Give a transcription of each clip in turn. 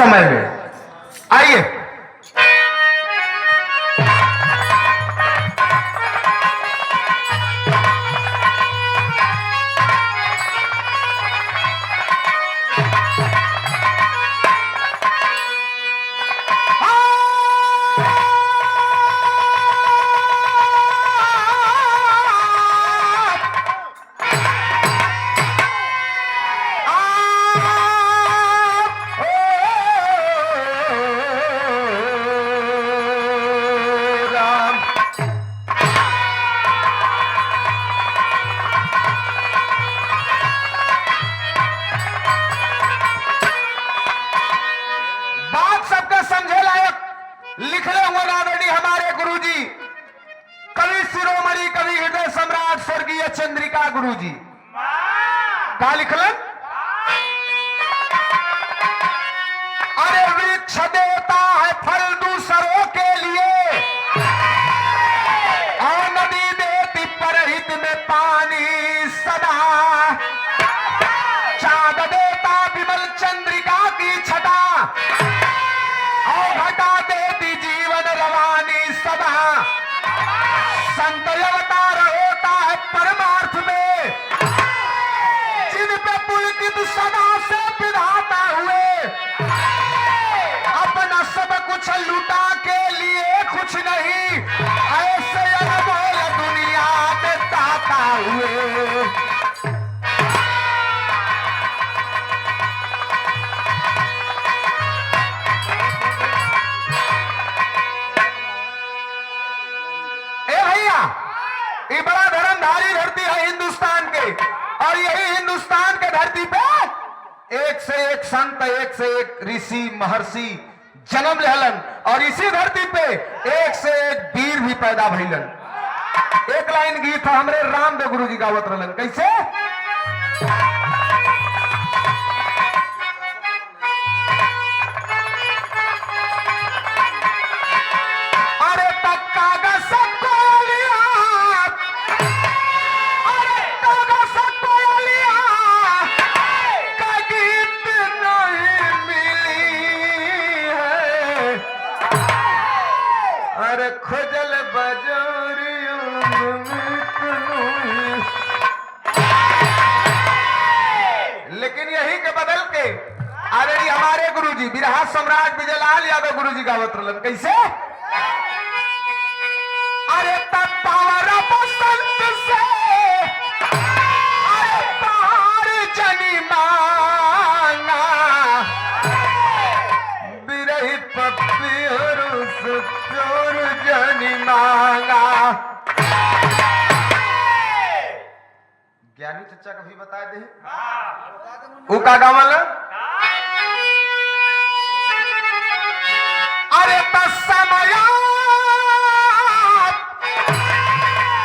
समय में। आइए लिखले हुए नागरणी हमारे गुरुजी कवि शिरोमणि कवि हृदय सम्राट स्वर्गीय चंद्रिका गुरुजी का लिखलन। अरे वृक्ष देता है फल दूसरों के लिए और नदी देती परहित में पानी सदा, चांद देता विमल चंद्रिका की छटा और घटा देती जीवन रवानी सदा, संत अवतार होता है परमार्थ में जिन पे पुलकित सदा से विधाता हुए, अपना सब कुछ लुटा के लिए कुछ नहीं, ऐसे अनमोल दुनिया में दाता हुए। ये बड़ा धर्मधारी धरती है हिंदुस्तान के, और यही हिंदुस्तान के धरती पे एक से एक संत एक से एक ऋषि महर्षि जन्म लेहलन, और इसी धरती पे एक से एक वीर भी पैदा भइलन। एक लाइन गीत था हमरे रामदेव गुरु जी गावत रहलन, कैसे? खोजल लेकिन यही के बदल के अरे हमारे गुरुजी बिरहा सम्राट विजयलाल यादव गुरुजी गावत रहलन, कैसे? अरे तत्पावर बसंत से अरे पहाड़ जनी मांगा बिरहित पप्पी और प्योर जनी मांगा। ज्ञानी चचा कभी बता दे वो का गावल। अरे समय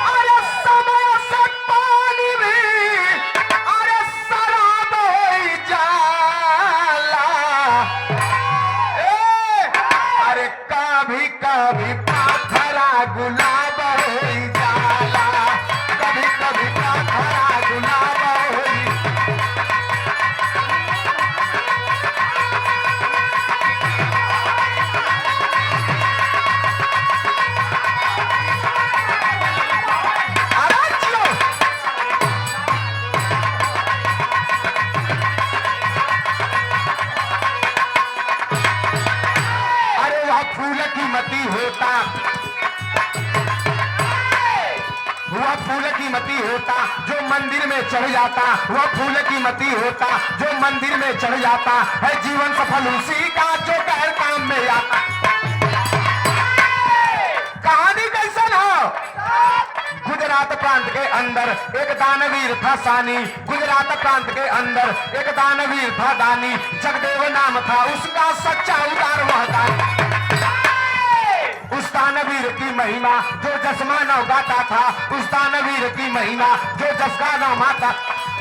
अरे समय से पानी भी अरे शराब हो जाला, अरे कभी कभी पाथरा गुलाब हो जाला, कभी कभी पाथरा गुलाब हो। फूल की मती होता वह फूल की मती होता जो मंदिर में चढ़ जाता, वह फूल की मती होता जो मंदिर में चढ़ जाता है, जीवन सफल उसी का जो गैर काम में आता। कहानी कैसन हो? गुजरात प्रांत के अंदर एक दानवीर था सानी, गुजरात प्रांत के अंदर एक दानवीर था दानी, जगदेव नाम था उसका सच्चा उदार वह दानी। उस दानवीर की महिमा जो जसमानव गाता था, उस दानवीर की महिमा जो जस का नाम आता,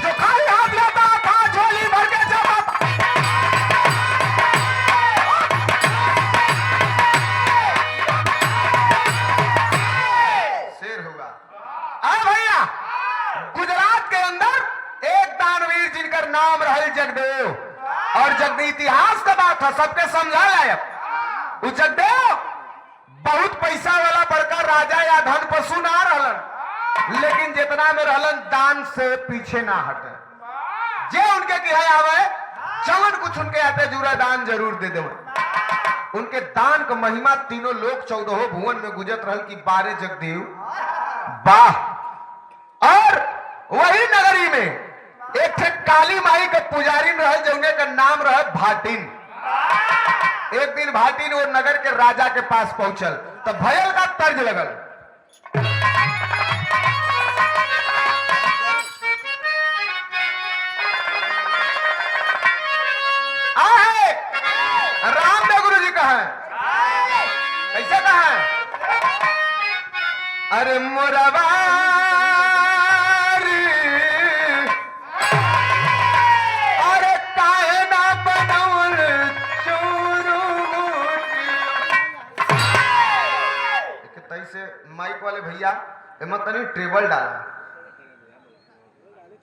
जो खाली हाथ लेता था झोली भर के जब शेर होगा। अरे भैया गुजरात के अंदर एक दानवीर जिनका नाम रहल जगदेव, और जगदी इतिहास का बात था, सबके समझा लायक। उ जगदेव बहुत पैसा वाला बड़का राजा या धन पशु ना रहलन, लेकिन जितना में रहलन दान से पीछे ना हटे। जे उनके किया आवे चवन कुछ उनके आते जुरा दान जरूर दे देव। उनके दान का महिमा तीनों लोक 14 भुवन में गुजरत रहल की बारे जगदेव वाह। और वही नगरी में एक थे काली माई का पुजारी रहल जौने का नाम रहे भाटिन। एक दिन भाटिन वो नगर के राजा के पास पहुंचल तो भयल का तर्ज लगल। रामदेव गुरु जी का है, कैसे कहा है? अरे मोरवा माइक वाले भैया एम तनी ट्रेबल डाला,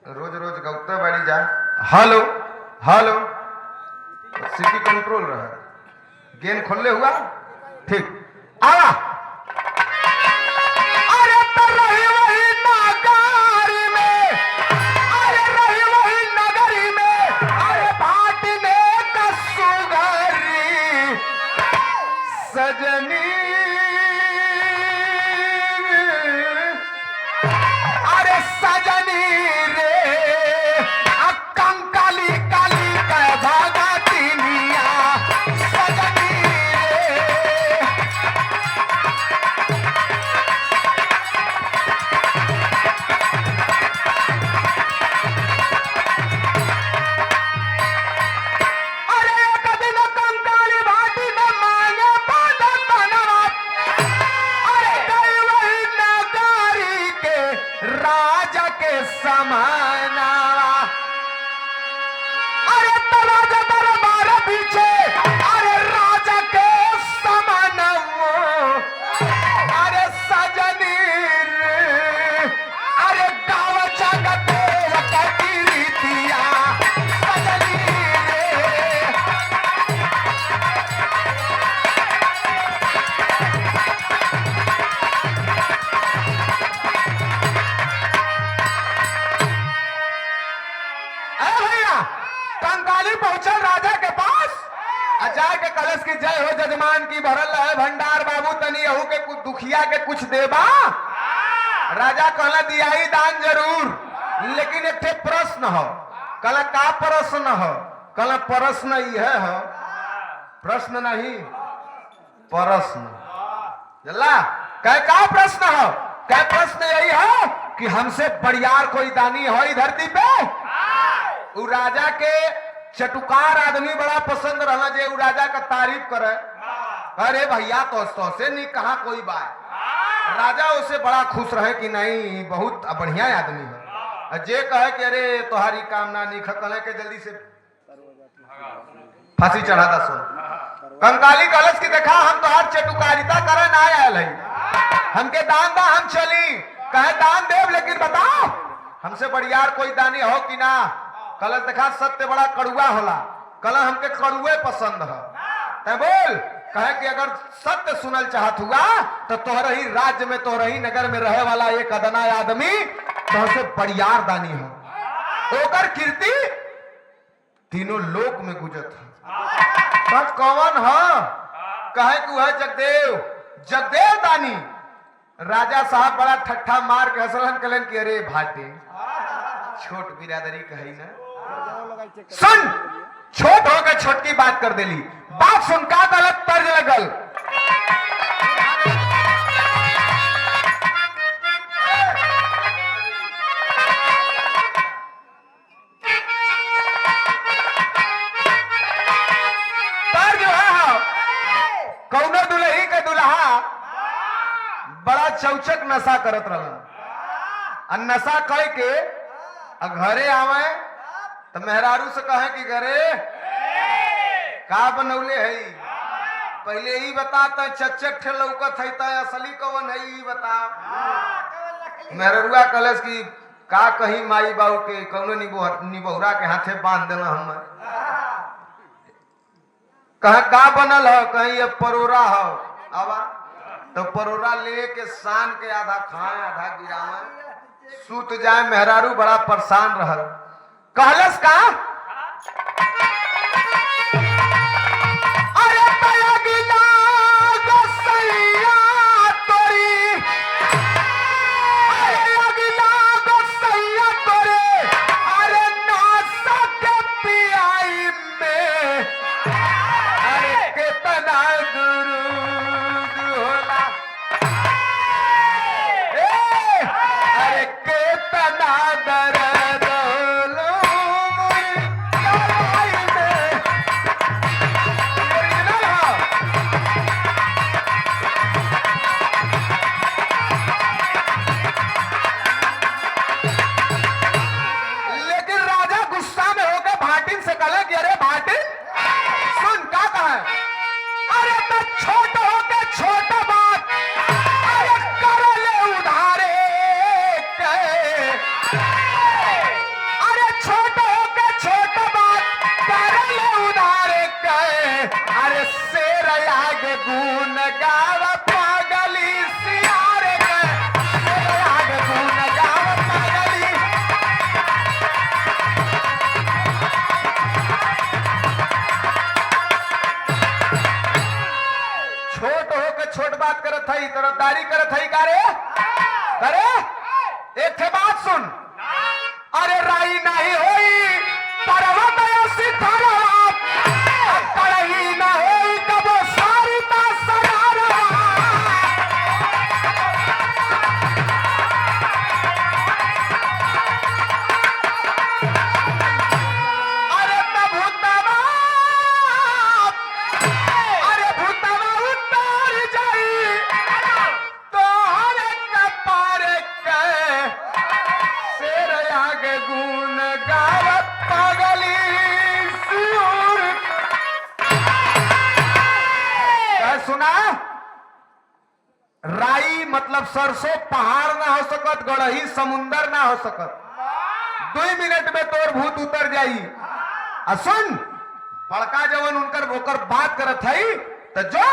रोज रोज गौते बाड़ी जा। हेलो हेलो सिटी कंट्रोल रहा, गेन खोलने हुआ ठीक आवा। अरे तो रही वही नगरी में, अरे रही वही नगरी में, अरे भाटने का सुगरी सजनी। सजनी रे कंकाली काली का भागा तीनिया सजनी रे। अरे एक दिन कंकाली भाटी में मांगे बादल बनवा, अरे गई वही नगारी के राजा के समाना। अरे तो राजा दरबार पीछे, अरे राजा के समाना। अरे सजनी रे, अरे गाँव जगते की रीतिया सजनी रे। कंकाली पहुंचल राजा के पास, अजाय के कलश की जय हो जजमान की भरल है भंडार बाबू तनी अहू के कुछ दुखिया के कुछ देबा। राजा कहला दियाई दान जरूर, लेकिन एक थे प्रश्न हो। कहला का प्रश्न हो? कहला प्रश्न यह है, प्रश्न नहीं प्रश्न जल्ला कह का प्रश्न हो? क्या प्रश्न यही है कि हमसे बड़ियार कोई दानी हो इस धरती पे? उ राजा के चटुकार आदमी बड़ा पसंद रहा जे उ राजा का तारीफ करे। अरे भैया तो से नहीं कहा कोई बात। राजा उसे बड़ा खुश रहे कि नहीं बहुत बढ़िया आदमी है। जे कहे कि अरे तुम्हारी कामना नहीं खकले के जल्दी से फांसी चढ़ा दा। सुन कंकाली कलश की देखा हम तो हर चटुकारिता करे ना आयल है, हमके दान दा हम चली। कहे दान देव लेकिन बताओ हमसे बढ़ियार कोई दानी हो कि ना? कलश देखा सत्य बड़ा कड़ुआ होला, कल हमके कड़ुए पसंद है। ते बोल कहे कि अगर सत्य सुनल चाहत हुआ तो तोहरे ही राज्य में तोहरे ही नगर में रहे वाला एक अदना आदमी तोहसे बढ़ियार दानी हो, ओकर कीर्ति तीनों लोक में गुजरत है। बस कौन है? कहे कि वह जगदेव, जगदेव दानी। राजा साहब बड़ा ठट्ठा मार के हंसलन कलन की अरे भाटे छोट बिरादरी कही ना सुन, छोट होकर छोटकी बात कर देली। बात सुन का गलत तर्ज लगल। तर्ज है कौनो दुल्ही के दुल्हा बड़ा चौचक नशा करत रहलन। नशा कह के घरे आवे तो मेहरारू से कहे कि घरे का बनौले है? पहले ही बता चच्चक ठे लौकत है त असली कवन है ई बता। मेहरुआ कलश की का कहीं माई बाबू के कौनो निबोहरा के हाथे बांध देना हम। कहा का बनल हो, कहीं ये परोरा हो। आवा तो परोरा ले के सान के आधा खाए आधा गिरावे, सूत जाए। मेहरारू बड़ा परेशान रहल। कहलस का अरे तयगिला गोसैया तोरी, अरे अगिला गोसैया तोरे, अरे नासा के पियाई में अरे कितना दुरूद होला, अरे कितना दर्द होला मोरी कलाई में। ओरिजिनल हो। लेकिन राजा गुस्सा में होकर भाटिन से कहले कि अरे भाटिन सुन का कहा, अरे तो छोट होके छोटा बात अरे कर ले उधारे के, अरे छोट होके छोटा बात कर ले उधारे के, अरे शेर आगे गुन गावा पागली सियारे के, शेर आगे गुन गावा पागली। छोट होके छोट बात करत हई, तरफदारी करत हई का रे? करे एक ठे बात सुन, अरे राई नहीं होई पर्वत सिथरवा, कड़ही न होई कबो सारिता सगारवा। अरे भूतवा, अरे भूतवा उतर जाई तोहरे कपार के, शेर आगे गुन गावत पागली सियूर। क्या सुना? राई मतलब सरसों पहाड़ ना हो सकत, गड़ही समुंदर ना हो सकत। 2 मिनट में तोर भूत उतर जाई। आ सुन बड़का जवन उनकर ओकर बात करत हई, तो जो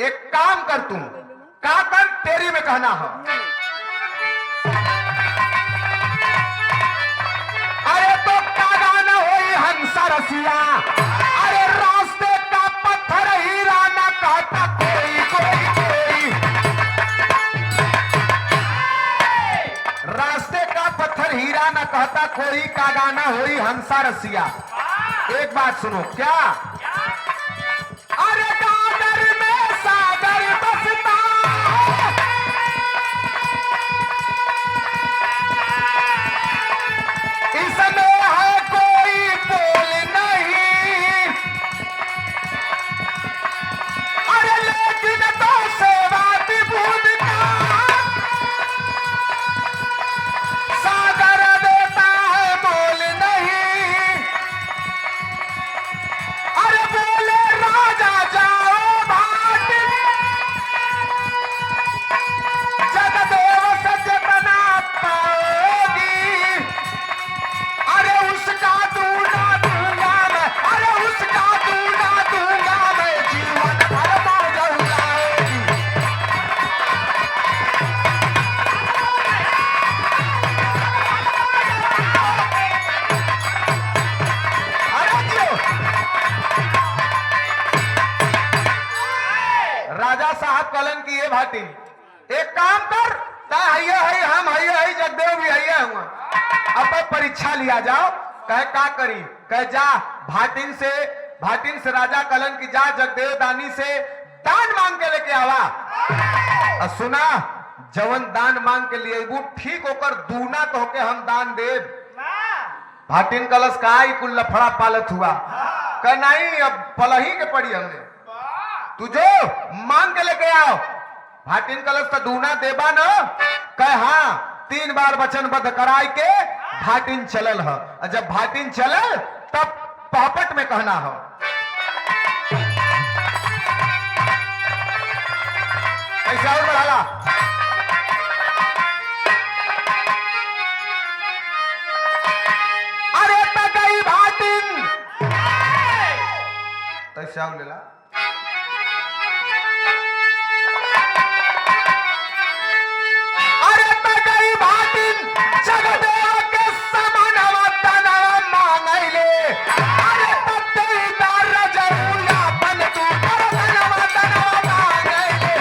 एक काम कर, तुम का कर तेरी में कहना हो। अरे तो कागा न होई हंसा रसिया, अरे रास्ते का पत्थर हीरा न कहता कोई कोई कोई, रास्ते का पत्थर हीरा न कहता कोई, कागा न होई हंसा रसिया। एक बात सुनो क्या, अरे गागर में सागर बसता, इसमें है कोई बोल नहीं, अरे लेकिन तो सेवा विभूत का सागर देता है बोल नहीं, अरे बोले राजा जाओ भाट, जगदेव सचेतना पाओगी, अरे उसका दूना दूंगा मैं, अरे उसका दूना दूंगा मैं, जीवन भर मौज उड़ाएगी। अरे जियो। राजा साहब कहलन की ये भाटी एक काम कर, ता हइया हई हम हइया हई जगदेव भी हइया हुआ, अब परीक्षा लिया जाओ। कहे का करी, कहे जा भाटिन से राजा कहलन की जा जगदेव दानी से दान मांग के लेके आवा। और सुना जवन दान मांग के लिए वो ठीक होकर दूना तो होके हम दान देव। भाटिन कलश का कुल लफड़ा पालत हुआ, कह नहीं अब पलही के पड़ी हमने, तू जो मांग के लेके आओ। भाटिन कलश तो दूना देबा न, कह हाँ 3 बार वचनबद्ध कराई के भाटिन चलल ह। और जब भाटिन चलल तब पॉपट में कहना हो, ऐसा और बढ़ाला। अरे तगई भाटिन कैसे आओ लेला अरे तगई भाटिन जगदेव के समानवा तनवा मांगैले अरे तत्तेदार रजौया बन तू परधनवा तनवा मांगैले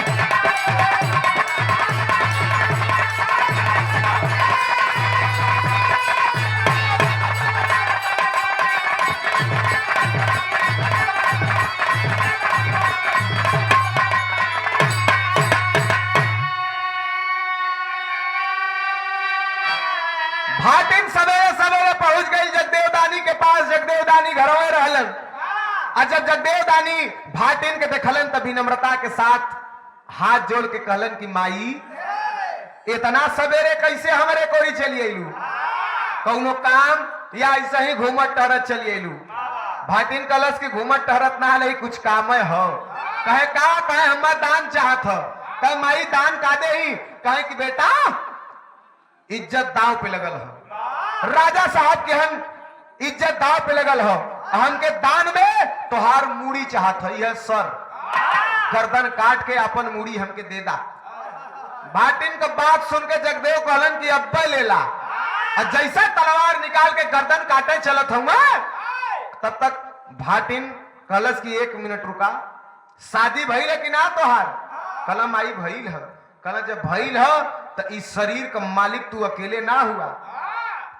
भाटिन सवेरे सवेरे पहुंच गई जगदेव दानी के पास। जगदेव दानी घरों में रहलन। और जब जगदेव दानी भाटिन के देखलन तभी नम्रता के साथ हाथ जोड़ के कहलन कि माई इतना सवेरे कैसे हमारे कोई चली अयलू कौनो काम या ऐसा ही घूमत टहरत चली अयलू। भाटिन कलश की घूमत टहरत ना है कुछ काम है हो कहे का कहे हमार दान चाहत हो कहे माई दान का दे ही कहे कि बेटा इज्जत दाव पे लगल हो राजा साहब के हम इज्जत दाव पे लगल हो हमके दान में तोहार मूड़ी चाहत है यह सर गर्दन काट के अपन मूड़ी हमके दे दा। भाटिन का बात सुन के जगदेव कहलन कि अब्बा ले ला और जैसे तलवार निकाल के गर्दन काटे चलत हूँ तब तक भाटिन कलश की 1 मिनट रुका शादी भइल है कि ना तोहार कलम आई भइल है कल जब भइल है तो इस शरीर का मालिक तू अकेले ना हुआ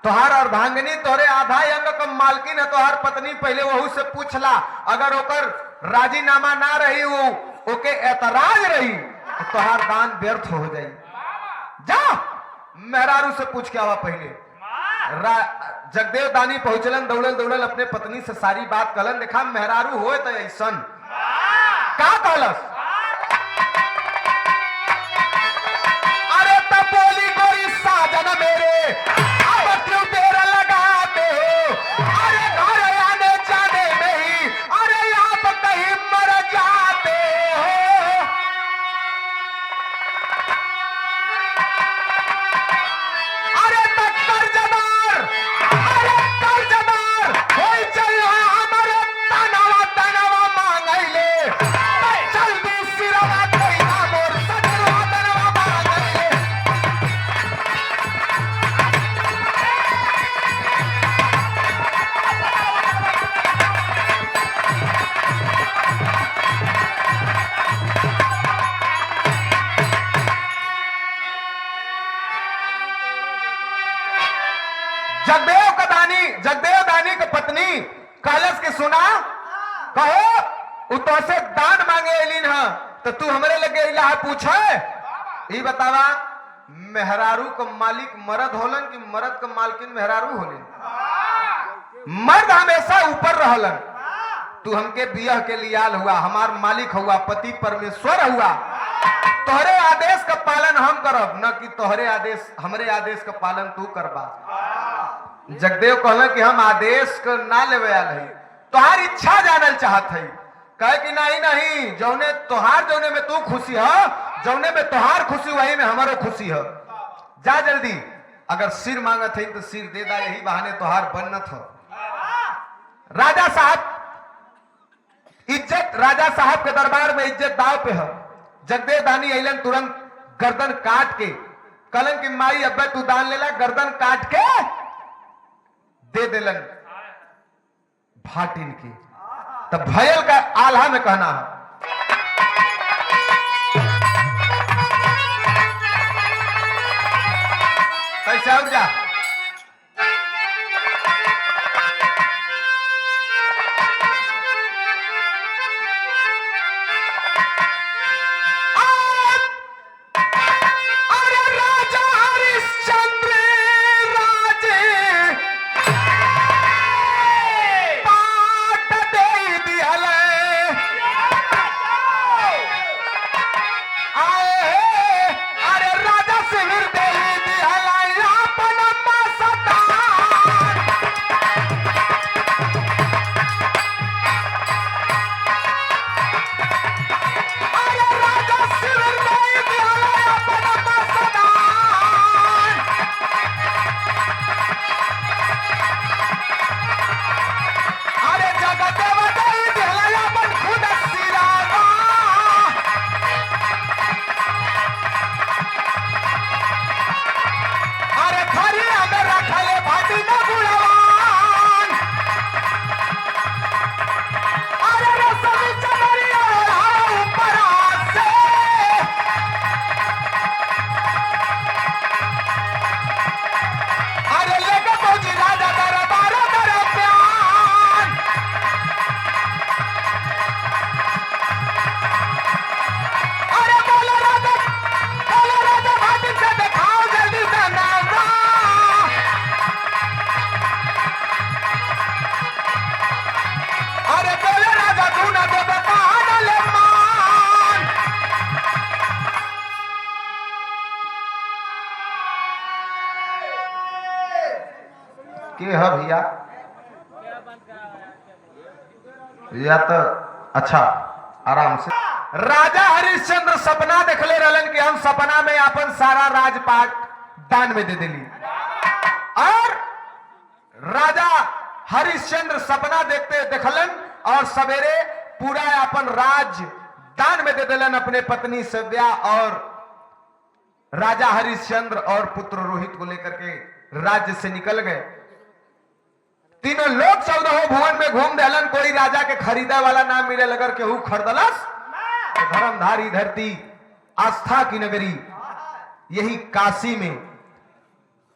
तोहार अर्धांगिनी तोहरे आधा अंग का मालकिन है तोहार पत्नी पहले वहू से पूछला अगर ओकर राजीनामा ना रही वो ओके एतराज रही तो तोहार दान व्यर्थ हो जाई जा मेहरारू से पूछ के आवा पहले। जगदेव दानी पहुंचलन दौड़ल दौड़ल अपने पत्नी से सारी बात कहलन देखा मेहरारू होए तो ऐसन का कहलस बोली गोरी साजन मेरे अब क्यों तेरा लगाते हो अरे घर आने जाने में ही अरे आप कहीं मर जाते हो अरे तक कर जमार होई चल हमारे तनवा तनवा मांगैले जल्दी सिरवा कइला मोर सजनवा तनवा मांगैले जगदेव दानी की पत्नी कलश के सुना कहो तो से दान मांगे एलिन है तो तू हमरे लगे इला पूछे ये बतावा मेहरारू का मालिक मर्द होलन कि मर्द का मालकिन मेहरारू होलन मर्द हमेशा ऊपर रहलन तू हमके बियाह के लियाल हुआ हमार मालिक हुआ पति परमेश्वर हुआ तोहरे आदेश का पालन हम करब न कि तोहरे आदेश हमरे आदेश का पालन तू करबा। जगदेव कहला कि हम आदेश को ना लेवे आल है तोहार इच्छा जानल चाहत है कहे कि नहीं नहीं जौने तोहार जौने में तू खुशी है जौने में तोहार खुशी वही में हमारो खुशी है जा जल्दी अगर सिर मांगत है तो सिर दे दा यही बहाने तोहार बन्नत हो। राजा साहब इज्जत राजा साहब के दरबार में इज्जत दाव पे है। जगदेव दानी अलन तुरंत गर्दन काट के कलन की माई अब्बा तू दान लेला गर्दन काट के दे दिलन भाटिन की तब भयल का आल्हा में कहना है कैसे हो जा है भैया, या तो अच्छा आराम से। राजा हरिश्चंद्र सपना देखले रहलन कि हम सपना में अपन सारा राजपाट दान में दे देली, और राजा हरिश्चंद्र सपना देखते देखलन और सवेरे पूरा अपन राज दान में दे देलन अपने पत्नी सव्या, और राजा हरिश्चंद्र और पुत्र रोहित को लेकर के राज्य से निकल गए। तीनों लोग 14 भुवन में घूम दहलन, कोई राजा के खरीदा वाला ना मिले, लगर केहू खरीदलस। धर्मधारी धरती, आस्था की नगरी, यही काशी में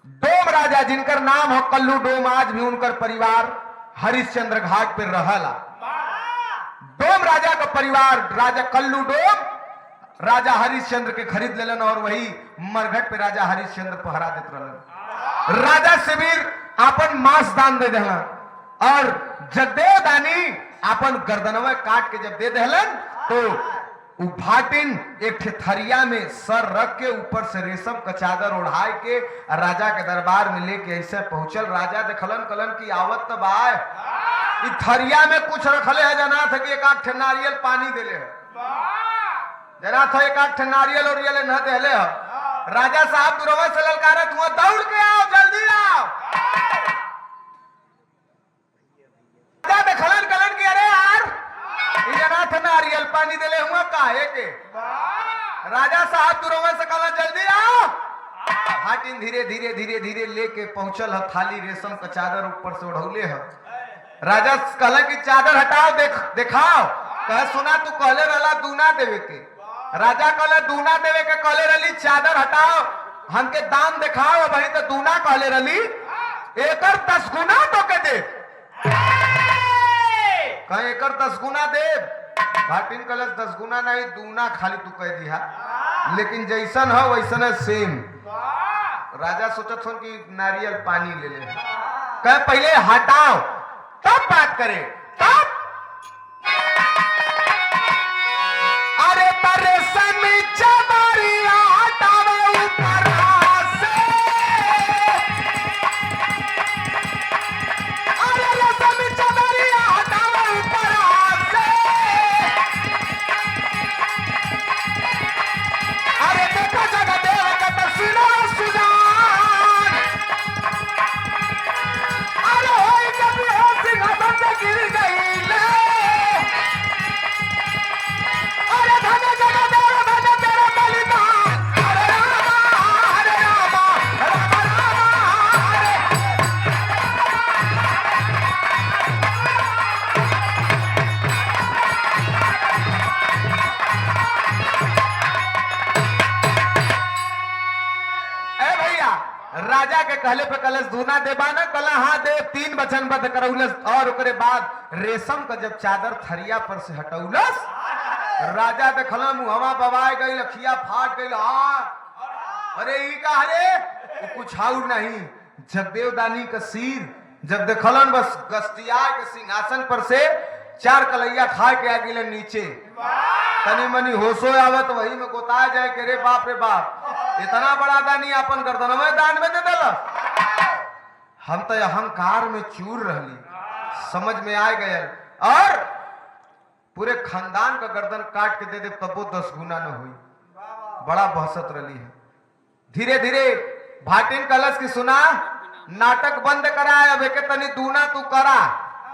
डोम राजा जिनकर नाम हो कल्लू डोम, आज भी उनकर परिवार हरिश्चंद्र घाट पर रहला। डोम राजा का परिवार राजा कल्लू डोम राजा हरिश्चंद्र के खरीद लेलन, और वही मरघट पे राजा हरिश्चंद्र पहरा देते रहलन। राजा शिविर आपन मांस दान दे देहलन, और जगदेव दानी आपन गर्दनवा काट के जब दे देहलन तो भाटिन एक थरिया में सर रख के ऊपर से रेशम का चादर ओढ़ाए के राजा के दरबार में लेके ऐसे पहुंचल। राजा देखलन कलन की आवत तब आए, थरिया में कुछ रखले है, जना था कि एक आठ नारियल पानी देले है, जना था एक आठ नारियल और ये न देले है। राजा साहब दुरवा से ललकारा, तुम दौड़ के आओ, जल्दी आओ। राजा देखलन कलन की अरे यार जना था नारियल पानी देले हुआ काहे के। राजा साहब दुरवा से कहा जल्दी आओ। हाटिन धीरे धीरे धीरे धीरे लेके पहुंचल है, थाली रेशम का चादर ऊपर से ओढ़ौले है। राजा कहला कि चादर हटाओ, दिखाओ। कह सुना तू कहले रहला दूना देवे के। राजा कहले दूना देवे के कहले रहली, चादर हटाओ हमके दाम दिखाओ, वही तो दूना कहले रहली, एकर 10 गुना तो के दे। कहे एकर 10 गुना दे। भाटिन कलश 10 गुना नहीं, दूना खाली तू कह दिया, लेकिन जैसन हो वैसन है सेम। राजा सोचत हो कि नारियल पानी ले ले, कहे पहले हटाओ तब बात करे। तब अरे तरे समी चदरिया हटावे ऊपर से, अरे समी चदरिया हटावे ऊपर से, अरे देखो जगदेव का तस्वीर सुजान, अरे होई कभी हो सिंहासन से गिर गई ले, अरे धन जगदेव धन तेरा बलिदान, हरे रामा हरे रामा रामा रामा हरे। ए भैया, राजा के कहले पे कलश दूना देबा न, कला हाँ दे, 3 वचनबद्ध करौलस, और ओकरे बाद रेशम का जब चादर थरिया पर से हटौलस, राजा देखला मुहवा बवाए गई, लखिया फाट गई। अरे ई का रे कुछ और नहीं, जगदेव दानी का सिर जब देखलन बस गस्तिया के सिंहासन पर से 4 कलैया खा के आ गिले नीचे। तनी मनी होशो आवत वही में गोता जाए के रे बाप रे बाप, इतना बड़ा दानी अपन गर्दन में दान में दे देला। हम तो अहंकार में चूर रहली, समझ में आ गए, और पूरे खानदान का गर्दन काट के दे दे तबो 10 गुना न हुई। बड़ा बहसत रही है। धीरे धीरे भाटिन कलश की सुना, नाटक बंद कराए, अब एक तनी दूना तू करा,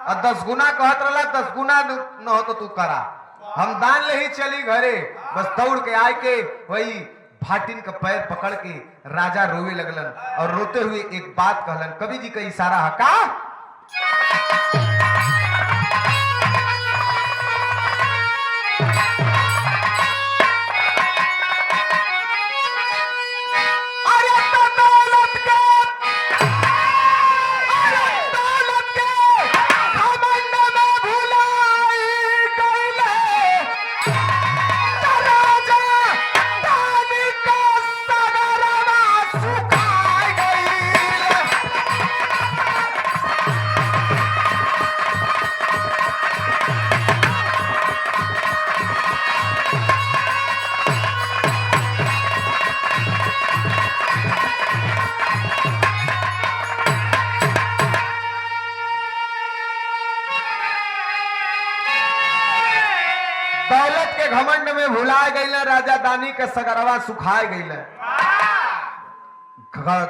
और 10 गुना कहत रहा, 10 गुना न हो तो तू करा, हम दान ले ही चली घरे। बस दौड़ के आए के वही भाटिन का पैर पकड़ के राजा रोवे लगलन, और रोते हुए एक बात कहलन। कवि जी का इशारा है का, दौलत के घमंड में भुलाए गई राजा दानी के सगरवा सुखाए गई।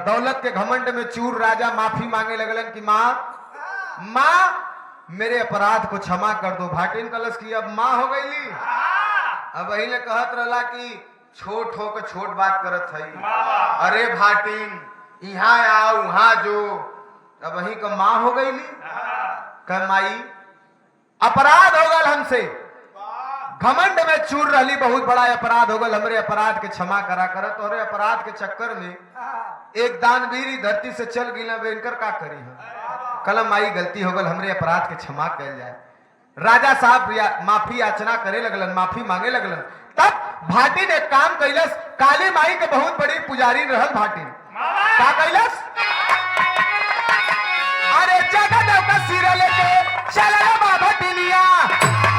दौलत के घमंड में चूर राजा माफी मांगे लगलन कि माँ मेरे अपराध को क्षमा कर दो। भाटिन कलश की अब माँ हो गई। अब वही ने कहत रहला कि छोट हो के छोट बात करत है। अरे भाटिन यहाँ आओ वहां जो। अब वही का माँ हो गई। कह माई अपराध हो गल हमसे, घमंड में चूर रही, बहुत बड़ा अपराध हो गल, हमरे अपराध के क्षमा करा करत। और अपराध के चक्कर में एक दानवीर धरती से चल गई। इनकर का करी है? कलम माई गलती हो गल, हमरे अपराध के क्षमा कल जाए। राजा साहब माफी याचना करे लगलन, माफी मांगे लगलन। तब भाटिन एक काम कैलस, काली माई के बहुत बड़ी पुजारी रहल भाटिन। का कैलस? अरे जगदेव का सिर लेके चला बाबा टिलिया।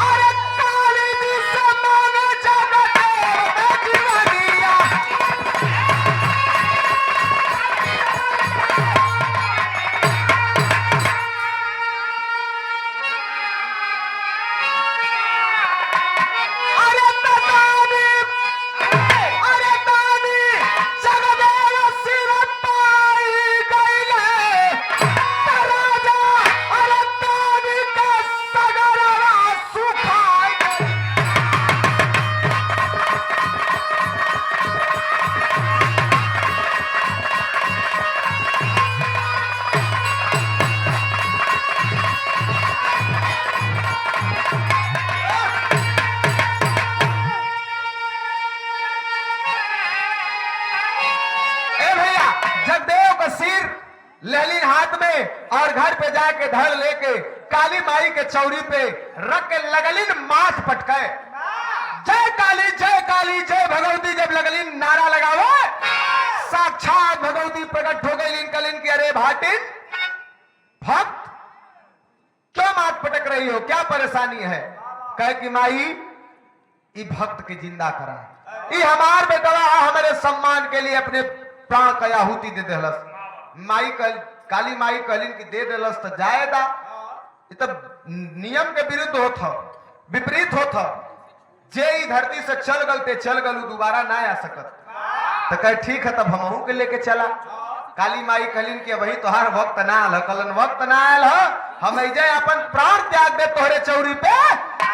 अरे काली जी से मांगे जगदेव का जीवनिया। लहलीन हाथ में और घर पे जाके धड़ लेके काली माई के चौरी पे रख के लगलिन माथ पटके। जय काली जय भगवती जब लगलिन नारा लगाओ, साक्षात भगवती प्रकट हो गई। कलिन की अरे भाटिन भक्त क्यों माथ पटक रही हो, क्या परेशानी है? कहे कि माई ई भक्त के जिंदा करा, ई हमार बेटवा हमारे सम्मान के लिए अपने प्राण का आहुति दे देलस। माई काली माई कहलिन कि दे देलस तो जाएदा, तब नियम के विरुद्ध होता, विपरीत होता। जे ई धरती से चल गलते चल गलू, दोबारा ना आ सकत। तो कहे ठीक है, तब हमहू के लेके चला। काली माई कहलिन कि वही तोहार वक्त ना आल, कलन वक्त ना आयल हो, हम ऐजे अपन प्राण त्याग दे तोहरे चौरी पे।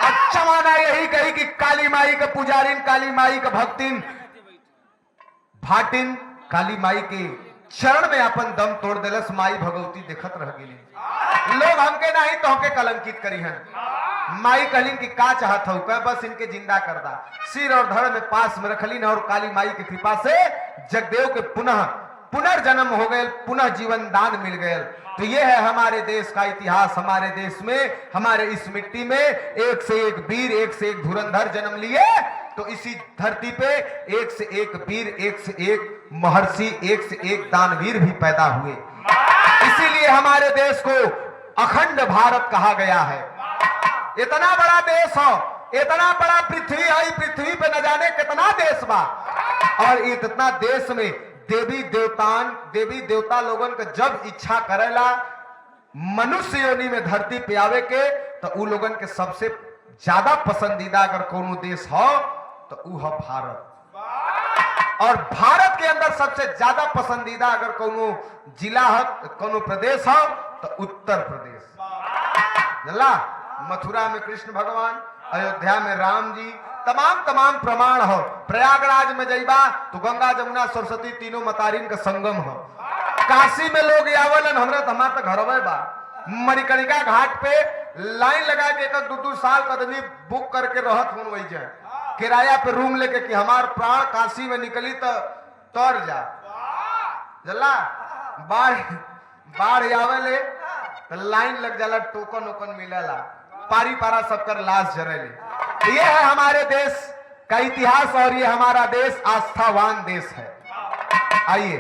अच्छा माना यही कही कि काली माई के पुजारिन, काली माई के भक्तिन भाटिन काली माई के चरण में अपन दम तोड़ देलस। माई भगवती देखत रह गई। लोग हमके नहीं तो हमके कलंकित करी हैं। माई कहलिन कि का चाहत हो? कह बस इनके जिंदा कर दा। सिर और धड़ में पास में रखलिन और काली माई की कृपा से जगदेव के पुनर्जन्म हो गए, पुनः जीवन दान मिल गए। तो ये है हमारे देश का इतिहास। हमारे देश में, हमारे इस मिट्टी में एक से एक वीर, एक से एक धुरंधर जन्म लिए। तो इसी धरती पे एक से एक वीर, एक से एक महर्षि, एक से एक दानवीर भी पैदा हुए। इसीलिए हमारे देश को अखंड भारत कहा गया है। इतना बड़ा देश हो, इतना बड़ा पृथ्वी है, पृथ्वी पे न जाने कितना देश बा। और इतना देश में देवी देवता लोगन का जब इच्छा करेला मनुष्य योनि में धरती पे आवे के, तो उ लोगन के सबसे ज्यादा पसंदीदा अगर कोनो देश हो तो उ है भारत। और भारत के अंदर सबसे ज्यादा पसंदीदा अगर कोनो जिला हो, कोनो प्रदेश हो तो उत्तर प्रदेश। जला मथुरा में कृष्ण भगवान, अयोध्या में राम जी, तमाम प्रमाण हो। प्रयागराज में जइबा तो गंगा जमुना सरस्वती तीनों मतारिन का संगम हो। काशी में लोग आवलन, हमरा तो हमार तो घरवे बा। मणिकर्णिका घाट पे लाइन लगा के 1-2 साल का आदमी बुक करके रहत हो, वही जाए किराया पे रूम लेके कि हमार प्राण काशी में निकली तो तर जा। जला बाढ़ आवेले तो लाइन लग जाला, टोकन मिलेला, पारी पारा सबकर लाश जरेले। ये है हमारे देश का इतिहास और ये हमारा देश आस्थावान देश है। आइए